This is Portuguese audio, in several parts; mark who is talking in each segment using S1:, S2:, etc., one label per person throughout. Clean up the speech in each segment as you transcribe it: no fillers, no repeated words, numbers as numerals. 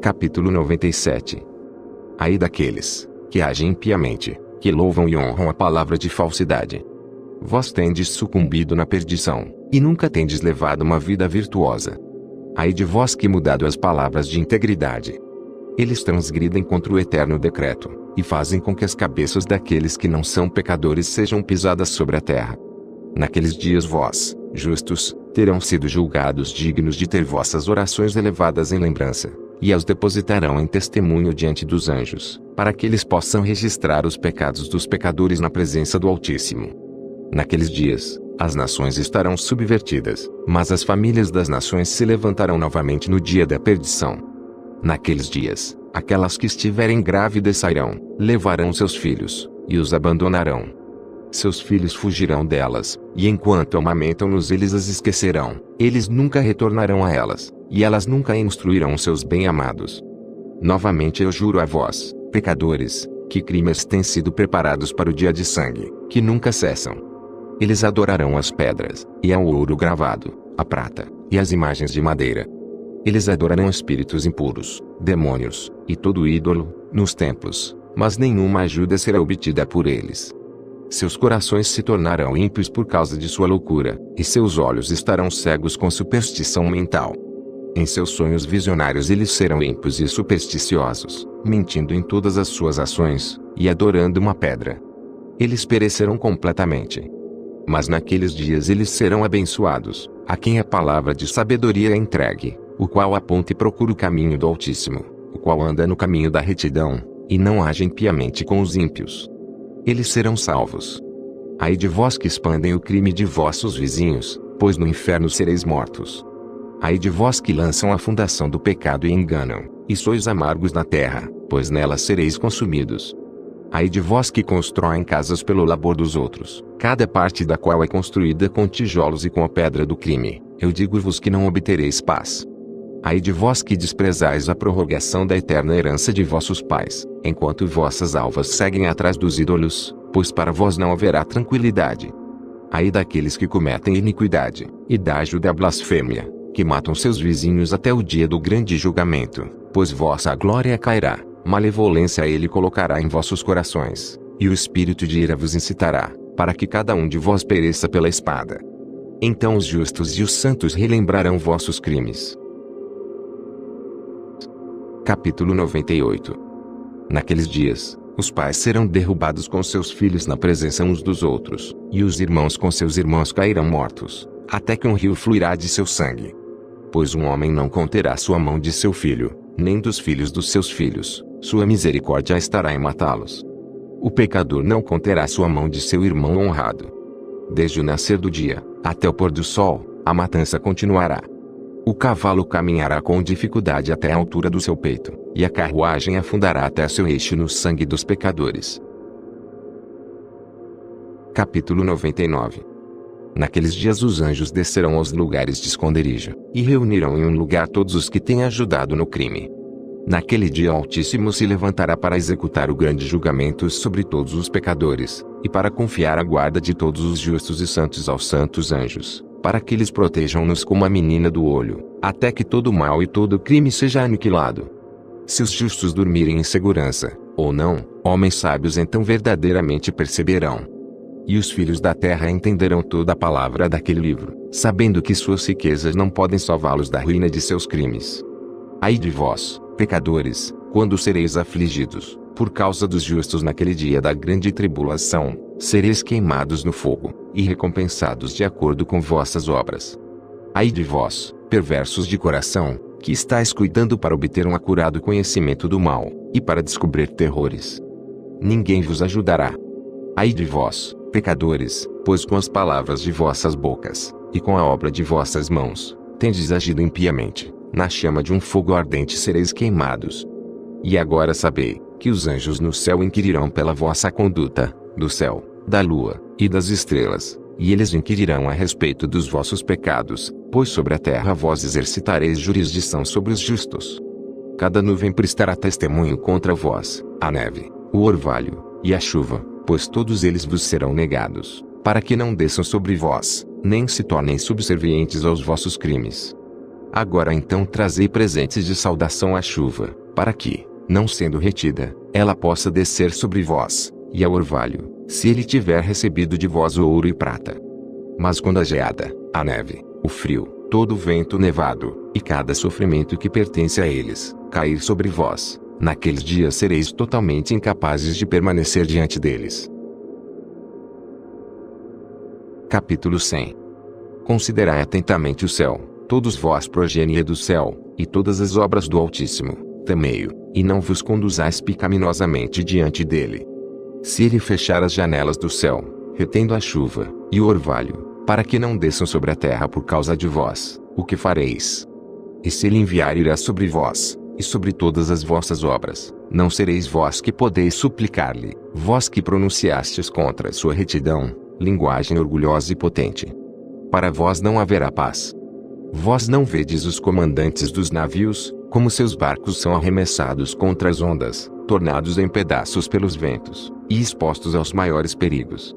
S1: Capítulo 97. Ai daqueles que agem impiamente, que louvam e honram a palavra de falsidade. Vós tendes sucumbido na perdição, e nunca tendes levado uma vida virtuosa. Ai de vós que mudado as palavras de integridade. Eles transgridem contra o eterno decreto, e fazem com que as cabeças daqueles que não são pecadores sejam pisadas sobre a terra. Naqueles dias vós, justos, terão sido julgados dignos de ter vossas orações elevadas em lembrança, e as depositarão em testemunho diante dos anjos, para que eles possam registrar os pecados dos pecadores na presença do Altíssimo. Naqueles dias, as nações estarão subvertidas, mas as famílias das nações se levantarão novamente no dia da perdição. Naqueles dias, aquelas que estiverem grávidas sairão, levarão seus filhos, e os abandonarão. Seus filhos fugirão delas, e enquanto amamentam-nos eles as esquecerão, eles nunca retornarão a elas, e elas nunca instruirão seus bem-amados. Novamente eu juro a vós, pecadores, que crimes têm sido preparados para o dia de sangue, que nunca cessam. Eles adorarão as pedras, e ao ouro gravado, a prata, e as imagens de madeira. Eles adorarão espíritos impuros, demônios, e todo ídolo, nos templos, mas nenhuma ajuda será obtida por eles. Seus corações se tornarão ímpios por causa de sua loucura, e seus olhos estarão cegos com superstição mental. Em seus sonhos visionários eles serão ímpios e supersticiosos, mentindo em todas as suas ações, e adorando uma pedra. Eles perecerão completamente. Mas naqueles dias eles serão abençoados, a quem a palavra de sabedoria é entregue, o qual aponta e procura o caminho do Altíssimo, o qual anda no caminho da retidão, e não age impiamente com os ímpios. Eles serão salvos. Ai de vós que expandem o crime de vossos vizinhos, pois no inferno sereis mortos. Ai de vós que lançam a fundação do pecado e enganam, e sois amargos na terra, pois nela sereis consumidos. Ai de vós que constroem casas pelo labor dos outros, cada parte da qual é construída com tijolos e com a pedra do crime, eu digo-vos que não obtereis paz. Ai de vós que desprezais a prorrogação da eterna herança de vossos pais, enquanto vossas alvas seguem atrás dos ídolos, pois para vós não haverá tranquilidade. Ai daqueles que cometem iniquidade, e da ajuda à blasfêmia, que matam seus vizinhos até o dia do grande julgamento, pois vossa glória cairá, malevolência ele colocará em vossos corações, e o espírito de ira vos incitará, para que cada um de vós pereça pela espada. Então os justos e os santos relembrarão vossos crimes. Capítulo 98. Naqueles dias, os pais serão derrubados com seus filhos na presença uns dos outros, e os irmãos com seus irmãos cairão mortos, até que um rio fluirá de seu sangue. Pois um homem não conterá sua mão de seu filho, nem dos filhos dos seus filhos, sua misericórdia estará em matá-los. O pecador não conterá sua mão de seu irmão honrado. Desde o nascer do dia, até o pôr do sol, a matança continuará. O cavalo caminhará com dificuldade até a altura do seu peito, e a carruagem afundará até seu eixo no sangue dos pecadores. Capítulo 99. Naqueles dias os anjos descerão aos lugares de esconderijo, e reunirão em um lugar todos os que têm ajudado no crime. Naquele dia o Altíssimo se levantará para executar o grande julgamento sobre todos os pecadores, e para confiar a guarda de todos os justos e santos aos santos anjos, para que eles protejam-nos como a menina do olho, até que todo mal e todo crime seja aniquilado. Se os justos dormirem em segurança, ou não, homens sábios então verdadeiramente perceberão. E os filhos da terra entenderão toda a palavra daquele livro, sabendo que suas riquezas não podem salvá-los da ruína de seus crimes. Ai de vós, pecadores, quando sereis afligidos, por causa dos justos naquele dia da grande tribulação, sereis queimados no fogo, e recompensados de acordo com vossas obras. Ai de vós, perversos de coração, que estáis cuidando para obter um acurado conhecimento do mal, e para descobrir terrores. Ninguém vos ajudará. Ai de vós, pecadores, pois com as palavras de vossas bocas, e com a obra de vossas mãos, tendes agido impiamente, na chama de um fogo ardente sereis queimados. E agora sabei, que os anjos no céu inquirirão pela vossa conduta, do céu, da lua, e das estrelas, e eles inquirirão a respeito dos vossos pecados, pois sobre a terra vós exercitareis jurisdição sobre os justos. Cada nuvem prestará testemunho contra vós, a neve, o orvalho, e a chuva, pois todos eles vos serão negados, para que não desçam sobre vós, nem se tornem subservientes aos vossos crimes. Agora então trazei presentes de saudação à chuva, para que, não sendo retida, ela possa descer sobre vós, e ao orvalho, se ele tiver recebido de vós o ouro e prata. Mas quando a geada, a neve, o frio, todo o vento nevado, e cada sofrimento que pertence a eles, cair sobre vós, naqueles dias sereis totalmente incapazes de permanecer diante deles. Capítulo 100. Considerai atentamente o céu, todos vós progenie do céu, e todas as obras do Altíssimo, temei-o, e não vos conduzais pecaminosamente diante dele. Se ele fechar as janelas do céu, retendo a chuva, e o orvalho, para que não desçam sobre a terra por causa de vós, o que fareis? E se ele enviar ira sobre vós, e sobre todas as vossas obras, não sereis vós que podeis suplicar-lhe, vós que pronunciastes contra a sua retidão, linguagem orgulhosa e potente. Para vós não haverá paz. Vós não vedes os comandantes dos navios, como seus barcos são arremessados contra as ondas, tornados em pedaços pelos ventos, e expostos aos maiores perigos.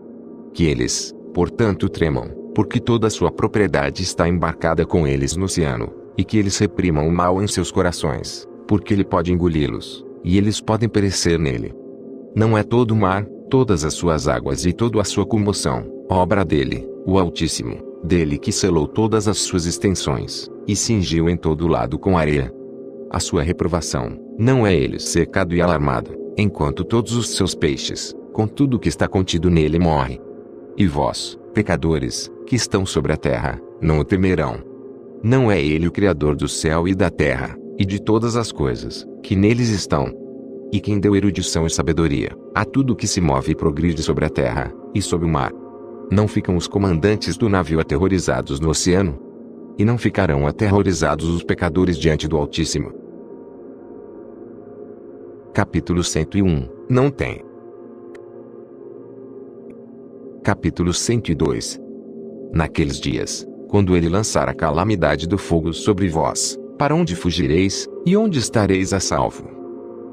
S1: Que eles, portanto, tremam, porque toda a sua propriedade está embarcada com eles no oceano, e que eles reprimam o mal em seus corações, porque ele pode engoli-los, e eles podem perecer nele. Não é todo o mar, todas as suas águas e toda a sua comoção, obra dele, o Altíssimo, dele que selou todas as suas extensões, e cingiu em todo lado com areia. A sua reprovação, não é ele secado e alarmado, enquanto todos os seus peixes, com tudo que está contido nele morre. E vós, pecadores, que estão sobre a terra, não o temerão. Não é ele o Criador do céu e da terra, e de todas as coisas, que neles estão. E quem deu erudição e sabedoria, a tudo que se move e progride sobre a terra, e sobre o mar. Não ficam os comandantes do navio aterrorizados no oceano? E não ficarão aterrorizados os pecadores diante do Altíssimo? Capítulo 101. Não tem. Capítulo 102. Naqueles dias, quando ele lançar a calamidade do fogo sobre vós, para onde fugireis, e onde estareis a salvo?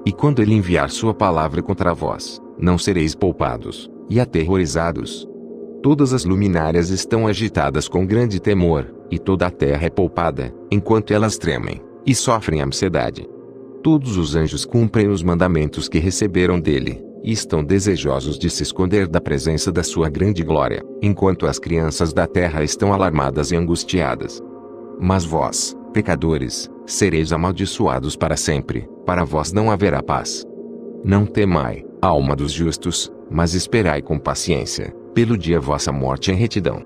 S1: E quando ele enviar sua palavra contra vós, não sereis poupados, e aterrorizados. Todas as luminárias estão agitadas com grande temor, e toda a terra é poupada, enquanto elas tremem, e sofrem ansiedade. Todos os anjos cumprem os mandamentos que receberam dele, e estão desejosos de se esconder da presença da sua grande glória, enquanto as crianças da terra estão alarmadas e angustiadas. Mas vós, pecadores, sereis amaldiçoados para sempre, para vós não haverá paz. Não temai, alma dos justos, mas esperai com paciência, pelo dia vossa morte em retidão.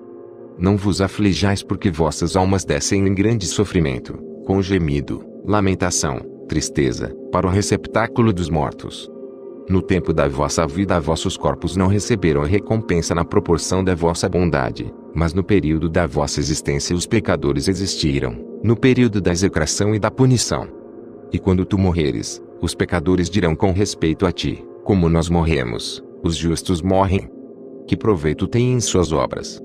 S1: Não vos aflijais porque vossas almas descem em grande sofrimento, com gemido, lamentação, tristeza, para o receptáculo dos mortos. No tempo da vossa vida vossos corpos não receberam a recompensa na proporção da vossa bondade, mas no período da vossa existência os pecadores existiram, no período da execração e da punição. E quando tu morreres, os pecadores dirão com respeito a ti, como nós morremos, os justos morrem. Que proveito têm em suas obras?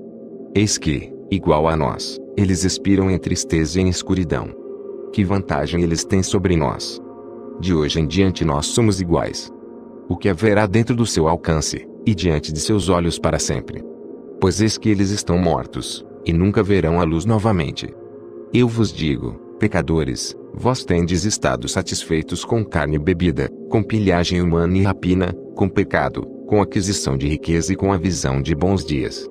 S1: Eis que, igual a nós, eles expiram em tristeza e em escuridão. Que vantagem eles têm sobre nós? De hoje em diante nós somos iguais. O que haverá dentro do seu alcance, e diante de seus olhos para sempre? Pois eis que eles estão mortos, e nunca verão a luz novamente. Eu vos digo, pecadores, vós tendes estado satisfeitos com carne e bebida, com pilhagem humana e rapina, com pecado, com aquisição de riqueza e com a visão de bons dias.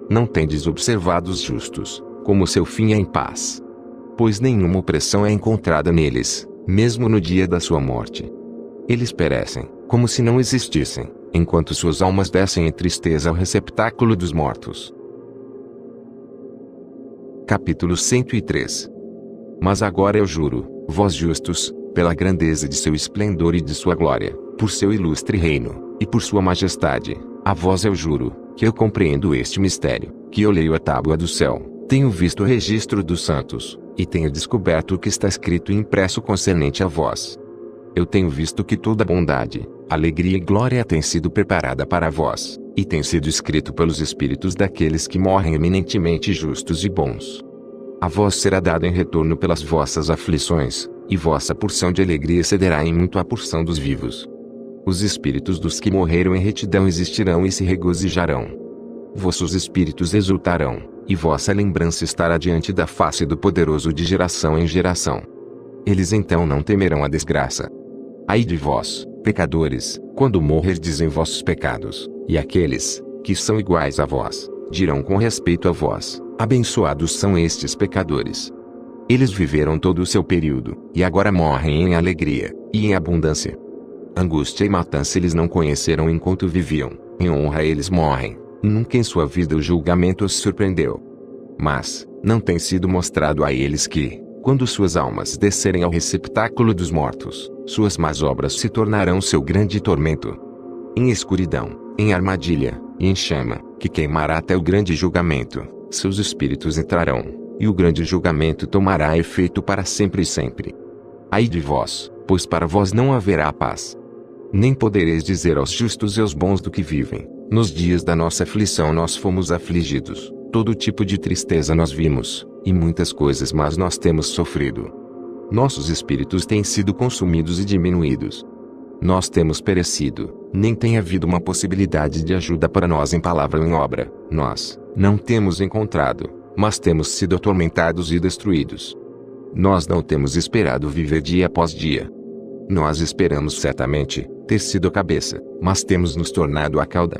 S1: Não tendes observado os justos, como seu fim é em paz. Pois nenhuma opressão é encontrada neles, mesmo no dia da sua morte. Eles perecem, como se não existissem, enquanto suas almas descem em tristeza ao receptáculo dos mortos. Capítulo 103. Mas agora eu juro, vós justos, pela grandeza de seu esplendor e de sua glória, por seu ilustre reino, e por sua majestade, a vós eu juro, que eu compreendo este mistério, que eu leio a tábua do céu, tenho visto o registro dos santos, e tenho descoberto o que está escrito e impresso concernente a vós. Eu tenho visto que toda bondade, alegria e glória tem sido preparada para vós, e tem sido escrito pelos espíritos daqueles que morrem eminentemente justos e bons. A vós será dado em retorno pelas vossas aflições, e vossa porção de alegria excederá em muito a porção dos vivos. Os espíritos dos que morreram em retidão existirão e se regozijarão. vossos espíritos exultarão, e vossa lembrança estará diante da face do Poderoso de geração em geração. Eles então não temerão a desgraça. Ai de vós, pecadores, quando morrerdes em vossos pecados, e aqueles, que são iguais a vós, dirão com respeito a vós, abençoados são estes pecadores. Eles viveram todo o seu período, e agora morrem em alegria, e em abundância. Angústia e matança eles não conheceram enquanto viviam, em honra eles morrem, nunca em sua vida o julgamento os surpreendeu. Mas, não tem sido mostrado a eles que, quando suas almas descerem ao receptáculo dos mortos, suas más obras se tornarão seu grande tormento. Em escuridão, em armadilha, e em chama, que queimará até o grande julgamento, seus espíritos entrarão, e o grande julgamento tomará efeito para sempre e sempre. Ai de vós, pois para vós não haverá paz. Nem podereis dizer aos justos e aos bons do que vivem, nos dias da nossa aflição nós fomos afligidos, todo tipo de tristeza nós vimos, e muitas coisas más nós temos sofrido. Nossos espíritos têm sido consumidos e diminuídos. Nós temos perecido, nem tem havido uma possibilidade de ajuda para nós em palavra ou em obra, nós não temos encontrado, mas temos sido atormentados e destruídos. Nós não temos esperado viver dia após dia. Nós esperamos certamente ter sido a cabeça, mas temos nos tornado a cauda.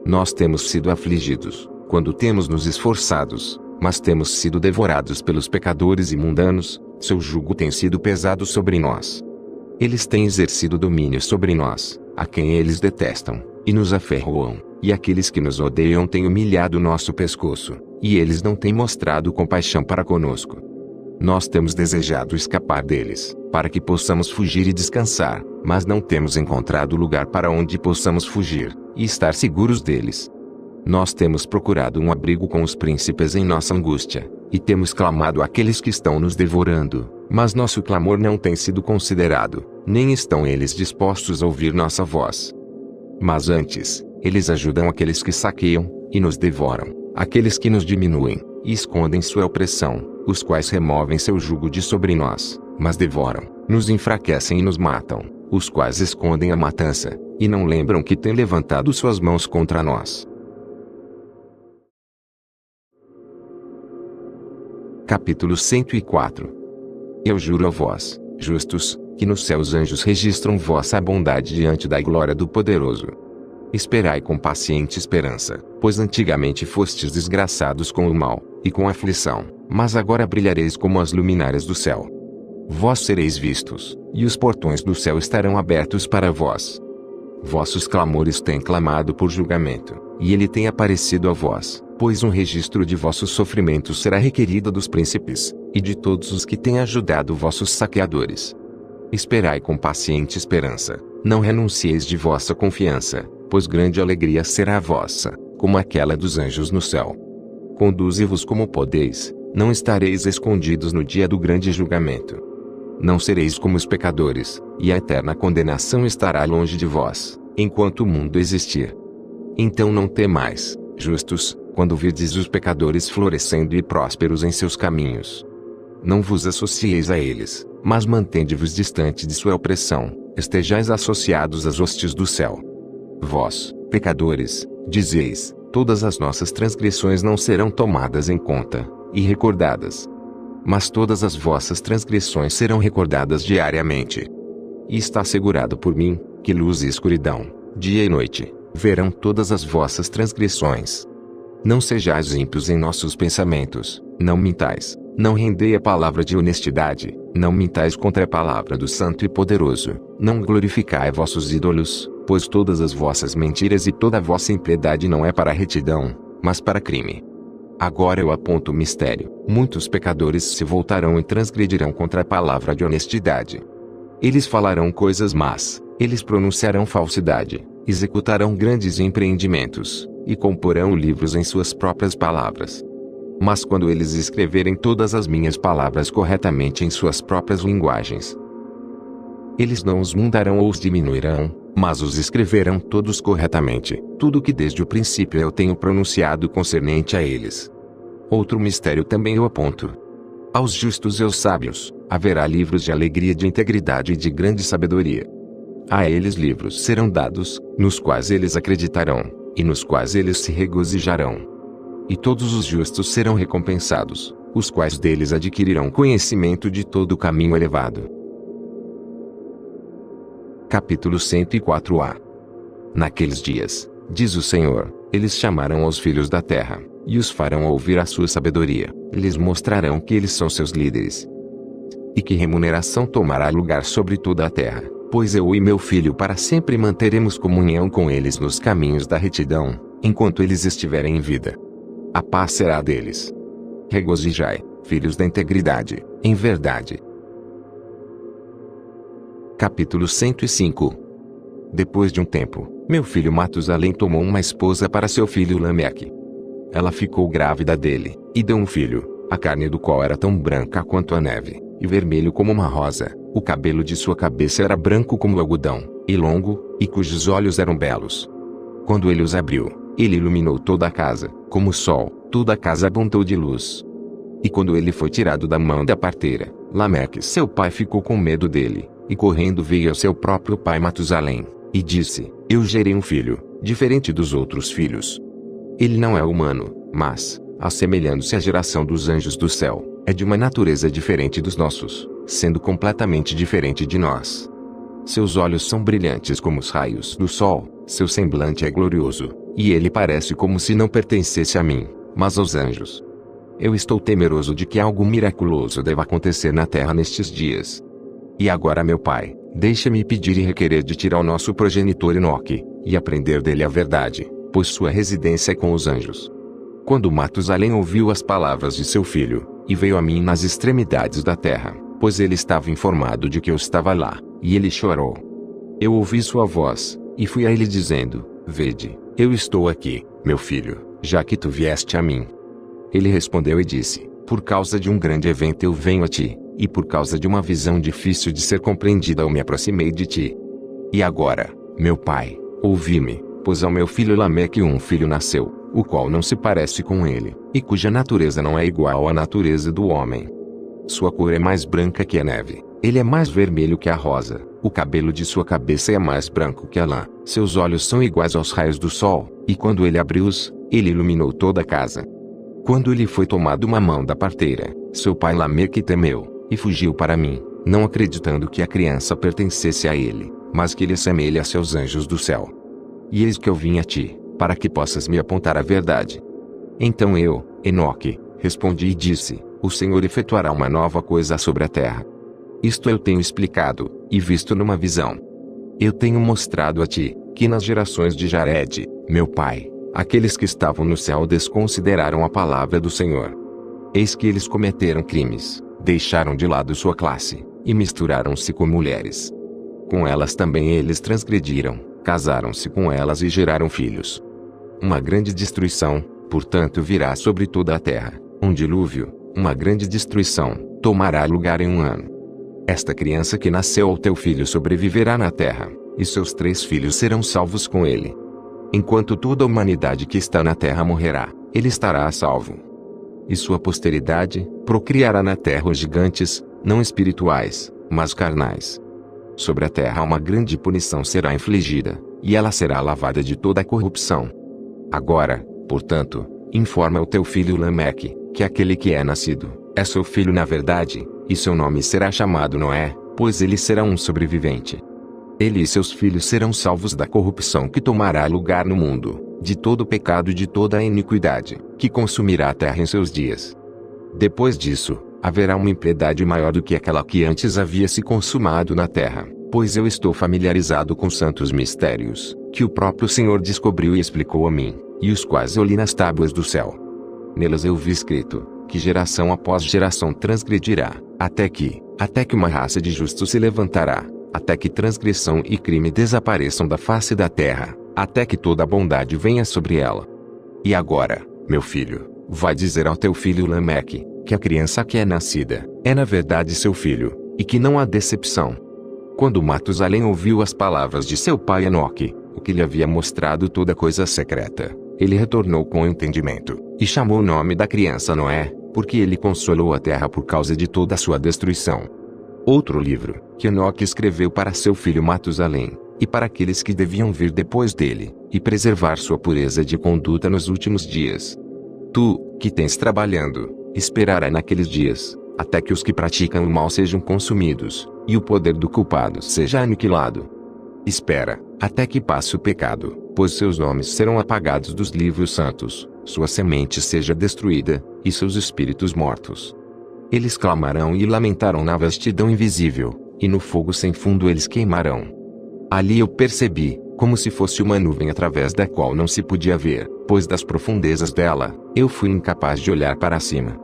S1: Nós temos sido afligidos, quando temos nos esforçados, mas temos sido devorados pelos pecadores e mundanos, seu jugo tem sido pesado sobre nós. Eles têm exercido domínio sobre nós, a quem eles detestam, e nos aferroam, e aqueles que nos odeiam têm humilhado nosso pescoço, e eles não têm mostrado compaixão para conosco. Nós temos desejado escapar deles, para que possamos fugir e descansar, mas não temos encontrado lugar para onde possamos fugir, e estar seguros deles. Nós temos procurado um abrigo com os príncipes em nossa angústia, e temos clamado àqueles que estão nos devorando, mas nosso clamor não tem sido considerado, nem estão eles dispostos a ouvir nossa voz. Mas antes, eles ajudam aqueles que saqueiam, e nos devoram, aqueles que nos diminuem, e escondem sua opressão, os quais removem seu jugo de sobre nós, mas devoram, nos enfraquecem e nos matam, os quais escondem a matança, e não lembram que têm levantado suas mãos contra nós. Capítulo 104. Eu juro a vós, justos, que nos céus anjos registram vossa bondade diante da glória do Poderoso. Esperai com paciente esperança, pois antigamente fostes desgraçados com o mal, e com aflição, mas agora brilhareis como as luminárias do céu. Vós sereis vistos, e os portões do céu estarão abertos para vós. Vossos clamores têm clamado por julgamento, e ele tem aparecido a vós, pois um registro de vossos sofrimentos será requerido dos príncipes, e de todos os que têm ajudado vossos saqueadores. Esperai com paciente esperança, não renuncieis de vossa confiança, pois grande alegria será a vossa, como aquela dos anjos no céu. Conduzi-vos como podeis, não estareis escondidos no dia do grande julgamento. Não sereis como os pecadores, e a eterna condenação estará longe de vós, enquanto o mundo existir. Então não temais, justos, quando virdes os pecadores florescendo e prósperos em seus caminhos. Não vos associeis a eles, mas mantende-vos distante de sua opressão, estejais associados às hostes do céu. Vós, pecadores, dizeis, todas as nossas transgressões não serão tomadas em conta, e recordadas. Mas todas as vossas transgressões serão recordadas diariamente. E está assegurado por mim, que luz e escuridão, dia e noite, verão todas as vossas transgressões. Não sejais ímpios em nossos pensamentos, não mintais, não rendei a palavra de honestidade, não mintais contra a palavra do Santo e Poderoso, não glorificai vossos ídolos, pois todas as vossas mentiras e toda a vossa impiedade não é para retidão, mas para crime. Agora eu aponto o mistério, muitos pecadores se voltarão e transgredirão contra a palavra de honestidade. Eles falarão coisas más, eles pronunciarão falsidade, executarão grandes empreendimentos, e comporão livros em suas próprias palavras. Mas quando eles escreverem todas as minhas palavras corretamente em suas próprias linguagens, eles não os mudarão ou os diminuirão, mas os escreverão todos corretamente, tudo que desde o princípio eu tenho pronunciado concernente a eles. Outro mistério também eu aponto. Aos justos e aos sábios, haverá livros de alegria, de integridade e de grande sabedoria. A eles livros serão dados, nos quais eles acreditarão, e nos quais eles se regozijarão. E todos os justos serão recompensados, os quais deles adquirirão conhecimento de todo o caminho elevado. Capítulo 104a. Naqueles dias, diz o Senhor, eles chamarão aos filhos da terra, e os farão ouvir a sua sabedoria, lhes mostrarão que eles são seus líderes. E que remuneração tomará lugar sobre toda a terra, pois eu e meu filho para sempre manteremos comunhão com eles nos caminhos da retidão, enquanto eles estiverem em vida. A paz será deles. Regozijai, filhos da integridade, em verdade. Capítulo 105. Depois de um tempo, meu filho Matusalém tomou uma esposa para seu filho Lameque. Ela ficou grávida dele, e deu um filho, a carne do qual era tão branca quanto a neve, e vermelho como uma rosa, o cabelo de sua cabeça era branco como o algodão, e longo, e cujos olhos eram belos. Quando ele os abriu, ele iluminou toda a casa, como o sol, toda a casa abundou de luz. E quando ele foi tirado da mão da parteira, Lameque seu pai ficou com medo dele, e correndo veio ao seu próprio pai Matusalém, e disse, eu gerei um filho, diferente dos outros filhos. Ele não é humano, mas, assemelhando-se à geração dos anjos do céu, é de uma natureza diferente dos nossos, sendo completamente diferente de nós. Seus olhos são brilhantes como os raios do sol, seu semblante é glorioso, e ele parece como se não pertencesse a mim, mas aos anjos. Eu estou temeroso de que algo miraculoso deva acontecer na terra nestes dias. E agora, meu pai, deixa-me pedir e requerer de ti ao nosso progenitor Enoque, e aprender dele a verdade, pois sua residência é com os anjos. Quando Matusalém ouviu as palavras de seu filho, e veio a mim nas extremidades da terra, pois ele estava informado de que eu estava lá, e ele chorou. Eu ouvi sua voz, e fui a ele dizendo, vede, eu estou aqui, meu filho, já que tu vieste a mim. Ele respondeu e disse, por causa de um grande evento eu venho a ti, e por causa de uma visão difícil de ser compreendida eu me aproximei de ti. E agora, meu pai, ouvi-me, pois ao meu filho Lameque um filho nasceu, o qual não se parece com ele, e cuja natureza não é igual à natureza do homem. Sua cor é mais branca que a neve, ele é mais vermelho que a rosa, o cabelo de sua cabeça é mais branco que a lã, seus olhos são iguais aos raios do sol, e quando ele abriu-os, ele iluminou toda a casa. Quando ele foi tomado uma mão da parteira, seu pai Lameque temeu, e fugiu para mim, não acreditando que a criança pertencesse a ele, mas que ele assemelha a seus anjos do céu. E eis que eu vim a ti, para que possas me apontar a verdade. Então eu, Enoque, respondi e disse, o Senhor efetuará uma nova coisa sobre a terra. Isto eu tenho explicado, e visto numa visão. Eu tenho mostrado a ti, que nas gerações de Jared, meu pai, aqueles que estavam no céu desconsideraram a palavra do Senhor. Eis que eles cometeram crimes, deixaram de lado sua classe, e misturaram-se com mulheres. Com elas também eles transgrediram, casaram-se com elas e geraram filhos. Uma grande destruição, portanto virá sobre toda a terra, um dilúvio, uma grande destruição, tomará lugar em um ano. Esta criança que nasceu ao teu filho sobreviverá na terra, e seus 3 filhos serão salvos com ele. Enquanto toda a humanidade que está na terra morrerá, ele estará a salvo. E sua posteridade procriará na terra os gigantes, não espirituais, mas carnais. Sobre a terra uma grande punição será infligida, e ela será lavada de toda a corrupção. Agora, portanto, informa ao teu filho Lameque, que aquele que é nascido, é seu filho na verdade, e seu nome será chamado Noé, pois ele será um sobrevivente. Ele e seus filhos serão salvos da corrupção que tomará lugar no mundo, de todo o pecado e de toda a iniquidade, que consumirá a terra em seus dias. Depois disso, haverá uma impiedade maior do que aquela que antes havia se consumado na terra, pois eu estou familiarizado com santos mistérios, que o próprio Senhor descobriu e explicou a mim, e os quais eu li nas tábuas do céu. Nelas eu vi escrito, que geração após geração transgredirá, até que uma raça de justos se levantará, até que transgressão e crime desapareçam da face da terra, até que toda a bondade venha sobre ela. E agora, meu filho, vai dizer ao teu filho Lameque, que a criança que é nascida, é na verdade seu filho, e que não há decepção. Quando Matusalém ouviu as palavras de seu pai Enoque, o que lhe havia mostrado toda coisa secreta, ele retornou com entendimento, e chamou o nome da criança Noé, porque ele consolou a terra por causa de toda a sua destruição. Outro livro, que Enoque escreveu para seu filho Matusalém, e para aqueles que deviam vir depois dele, e preservar sua pureza de conduta nos últimos dias. Tu, que tens trabalhando, esperará naqueles dias, até que os que praticam o mal sejam consumidos, e o poder do culpado seja aniquilado. Espera, até que passe o pecado, pois seus nomes serão apagados dos livros santos, sua semente seja destruída, e seus espíritos mortos. Eles clamarão e lamentarão na vastidão invisível, e no fogo sem fundo eles queimarão. Ali eu percebi, como se fosse uma nuvem através da qual não se podia ver, pois das profundezas dela, eu fui incapaz de olhar para cima.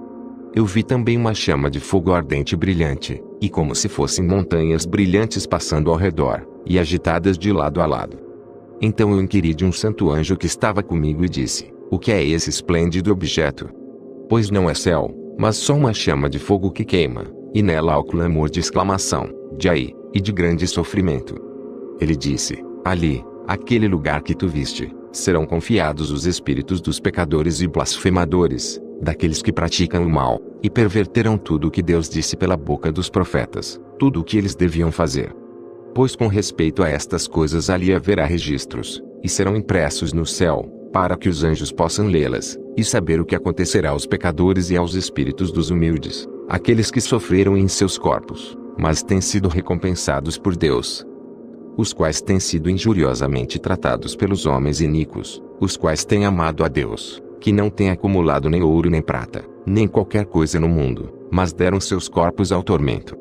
S1: Eu vi também uma chama de fogo ardente e brilhante, e como se fossem montanhas brilhantes passando ao redor, e agitadas de lado a lado. Então eu inquiri de um santo anjo que estava comigo e disse: o que é esse esplêndido objeto? Pois não é céu, mas só uma chama de fogo que queima, e nela há o clamor de exclamação, de ai, e de grande sofrimento. Ele disse: ali, aquele lugar que tu viste, serão confiados os espíritos dos pecadores e blasfemadores, daqueles que praticam o mal, e perverterão tudo o que Deus disse pela boca dos profetas, tudo o que eles deviam fazer. Pois com respeito a estas coisas ali haverá registros, e serão impressos no céu, para que os anjos possam lê-las, e saber o que acontecerá aos pecadores e aos espíritos dos humildes, aqueles que sofreram em seus corpos, mas têm sido recompensados por Deus. Os quais têm sido injuriosamente tratados pelos homens iníquos, os quais têm amado a Deus, que não tem acumulado nem ouro nem prata, nem qualquer coisa no mundo, mas deram seus corpos ao tormento.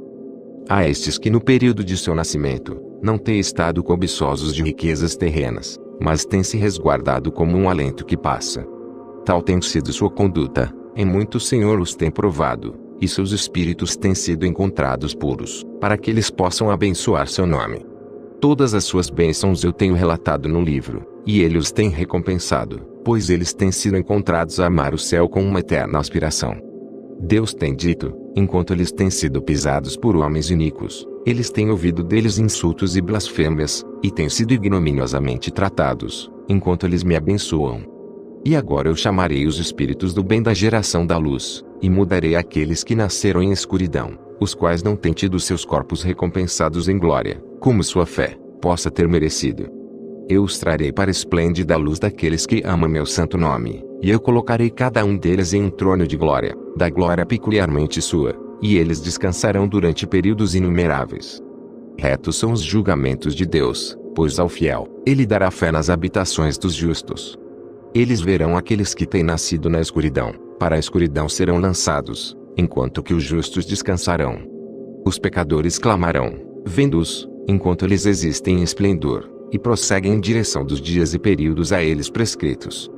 S1: A estes que no período de seu nascimento, não têm estado cobiçosos de riquezas terrenas, mas têm se resguardado como um alento que passa. Tal tem sido sua conduta, em muito o Senhor os tem provado, e seus espíritos têm sido encontrados puros, para que eles possam abençoar seu nome. Todas as suas bênçãos eu tenho relatado no livro, e ele os tem recompensado, pois eles têm sido encontrados a amar o céu com uma eterna aspiração. Deus tem dito, enquanto eles têm sido pisados por homens iníquos, eles têm ouvido deles insultos e blasfêmias, e têm sido ignominiosamente tratados, enquanto eles me abençoam. E agora eu chamarei os espíritos do bem da geração da luz, e mudarei aqueles que nasceram em escuridão, os quais não têm tido seus corpos recompensados em glória, como sua fé possa ter merecido. Eu os trarei para a esplêndida luz daqueles que amam meu santo nome, e eu colocarei cada um deles em um trono de glória, da glória peculiarmente sua, e eles descansarão durante períodos inumeráveis. Retos são os julgamentos de Deus, pois ao fiel, ele dará fé nas habitações dos justos. Eles verão aqueles que têm nascido na escuridão, para a escuridão serão lançados, enquanto que os justos descansarão. Os pecadores clamarão, vendo-os, enquanto eles existem em esplendor, e prosseguem em direção dos dias e períodos a eles prescritos.